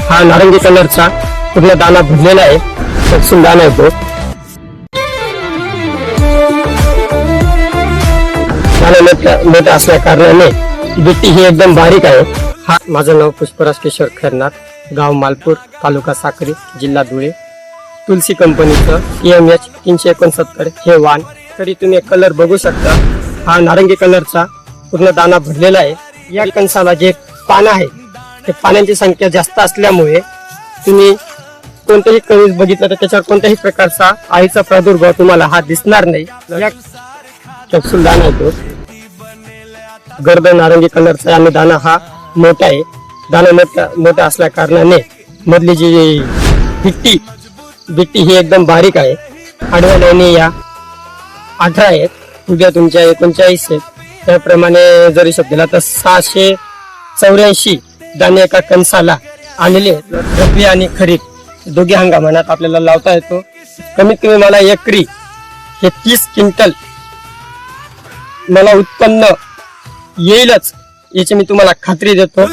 हा नारंगी कलरचा पूर्ण दाना भरलेला आहे, तपसून दाना येतो. दाना मोठा असल्या कारणाने बिट्टी ही एकदम बारीक आहे. हा माझं नाव पुष्पराज किशोर खैरनार, गाव मालपूर, तालुका साक्री, जिल्हा धुळे. तुलसी कंपनीचं EMH 369 हे वाण. तरी तुम्ही कलर बघू शकता, हा नारंगी कलरचा पूर्ण दाना भरलेला आहे. या कणसाला जे पानं आहे ते पानांची संख्या जास्त असल्यामुळे तुम्ही कोणतेही कणीस बघितलं तर त्याच्यावर कोणत्याही प्रकारचा आईचा प्रादुर्भाव तुम्हाला हा दिसणार नाही. या कॅप्सूल दाना येतो, गर्द नारंगी कलरचा आणि दाना हा मोठा आहे. दाना मोठा असल्या कारणाने मधली जी बिट्टी ही एकदम बारीक आहे. आडव्या लाईनी या 18 आहेत, उद्या तुमच्या 39 आहेत. त्याप्रमाणे जर हिशोब दिला तर 684 दाणे एका कणसाला आलेले आहेत. रब्बी आणि खरीप दोघी हंगामात आपल्याला लावता येतो. कमीत कमी मला एकरी हे 30 क्विंटल मला उत्पन्न येईलच, याची मी तुम्हाला खात्री देतो.